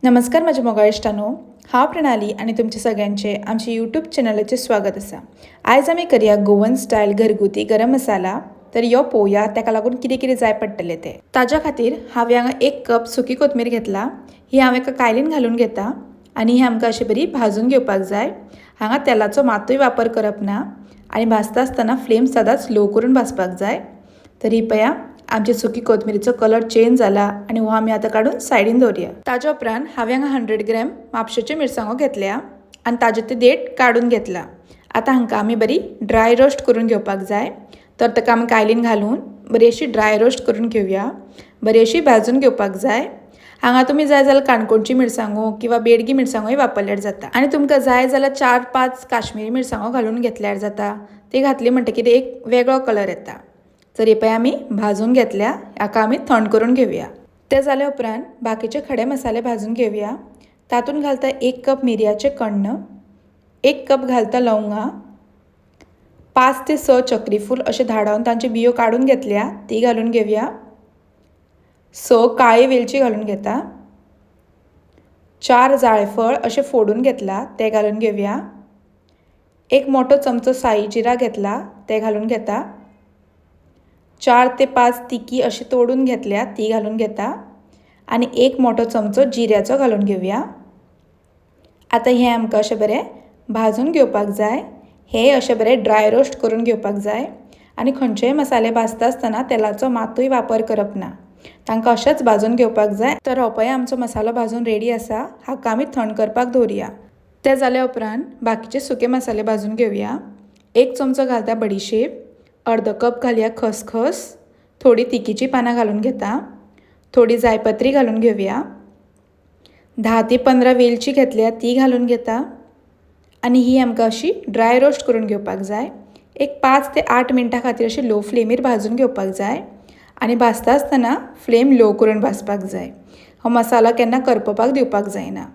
नमस्कार माझ्या मोगाळ इश्टांनो, हांव प्रणाली आनी तुमचे सगळ्यांचे आमचे यूट्यूब चॅनलाचेर स्वागत आसा। आयज आमी करया गोवन स्टायल घरगुती गरम मसाला। तर यो पळोवया ताका लागून कितें कितें जाय पडटलें तें। ताज्या खातीर हांवें हांगा 1 कप सुकी कोथमीर घेतला। ही हांव एका कायलीन घालून घेता आनी ही आमकां अशी बरी भाजून घेवपाक जाय। हांगा तेलाचो मातूय वापर करप ना आनी भाजता आसतना फ्लेम सदांच लो करून भाजपाक जाय। तर ही पळया आमची सुकी कोथमिरीचो कलर चेंज जाला आनी हो आमी आतां काडून सायडीन दवरया। ताज्या उपरांत हांवें हांगा 100 ग्रॅम म्हापशेच्यो मिरसांगो घेतल्या आनी ताजे ते देठ काडून घेतला। आतां हांकां आमी बरी ड्राय रोस्ट करून घेवपाक जाय। तर ताका आमी कायलीन घालून बरी अशी ड्राय रोस्ट करून घेवया। बरी अशी भाजून घेवपाक जाय। हांगा तुमी जाय जाल्यार काणकोणची मिरसांगो किंवा बेडगी मिरसांगोय वापरल्यार जाता आनी तुमकां जाय जाल्यार 4-5 काश्मीरी मिरसांगो घालून घेतल्यार जाता। ते घातली म्हणटकीर एक वेगळो कलर येता। तर हे पळय आमी भाजून घेतल्या, हाका आमी थंड करून घेवया। ते जाल्या उपरांत बाकीचे खडे मसाले भाजून घेवया। तातूंत घालता 1 कप मिरयाचे कण्ण, 1 कप घालता लवंगा, 5 ते 6 चक्री फूल अशे धाडावन तांचे बियो काडून घेतल्या ती घालून घेवया। 6 काळी वेलची घालून घेता, 4 जायफळ अशे फोडून घेतला ते घालून घेवया। 1 मोठो चमचो साई जिरा घेतला ते घालून घेता। 4 ते 5 तिकी अशी तोडून घेतल्या ती घालून घेता आनी 1 मोठो चमचो जिऱ्याचो घालून घेवया। आतां हें आमकां अशें बरें भाजून घेवपाक जाय। हे अशें बरें ड्राय रोस्ट करून घेवपाक जाय आनी खंयचेय मसाले भाजता आसतना तेलाचो मातूय वापर करप ना, तांकां अशेंच भाजून घेवपाक जाय। तर हो पळय आमचो मसालो भाजून रेडी आसा। हाका आमी थंड करपाक दवरया। ते जाल्या उपरांत बाकीचे सुके मसाले भाजून घेवया। 1 चमचो घालता बडिशेप, अर्दो कप घालया खसखस, थोडी तिकीची पानां घालून घेता, थोडी जायपत्री घालून घेवया, 10 ते 15 वेलची घेतल्या ती घालून घेता आनी ही आमकां अशी ड्राय रोस्ट करून घेवपाक जाय। एक 5 ते 8 मिनटां खातीर अशी लो फ्लेमीर भाजून घेवपाक जाय आनी भाजता आसतना फ्लेम लो करून भाजपाक जाय। हो मसालो केन्ना करपपाक दिवपाक जायना।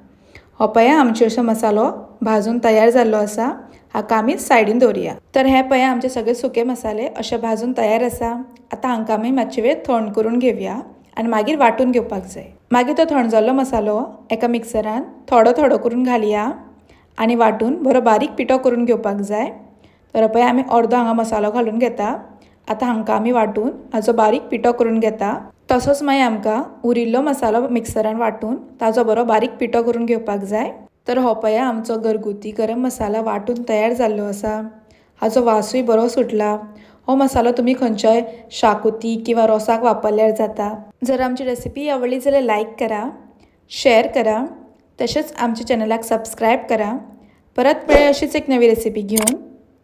हो पळया आमचो असो मसालो भाजून तयार जाल्लो आसा। हाका आमी सायडीन दवरया। तर हे पळया आमचे सगळे सुके मसाले अशे भाजून तयार आसा। आतां हांकां आमी मातशे वेळ थंड करून घेवया आनी मागीर वांटून घेवपाक जाय। मागीर तो थंड जाल्लो मसालो एका मिक्सरान थोडो थोडो करून घालया आनी वांटून बरो बारीक पिठो करून घेवपाक जाय। तर पळय आमी अर्दो हांगा मसालो घालून घेता। आतां हांकां आमी वांटून हाचो बारीक पिठो करून घेता। तसोच मागीर आमकां उरिल्लो मसालो मिक्सरान वांटून ताचो बरो बारीक पिठो करून घेवपाक जाय। तर हो पळया आमचो घरगुती गरम मसाला वांटून तयार जाल्लो आसा। हाचो वासूय बरो सुटला। हो मसालो तुमी खंयच्याय शाकोती किंवा रोसाक वापरल्यार जाता। जर आमची रेसिपी आवडली जाल्यार लायक करा, शेअर करा, तशेंच आमच्या चॅनलाक सबस्क्रायब करा। परत मेळया अशीच एक नवी रेसिपी घेऊन।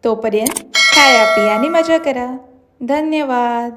तोपर्यंत खाया पिया आनी मजा करा। धन्यवाद।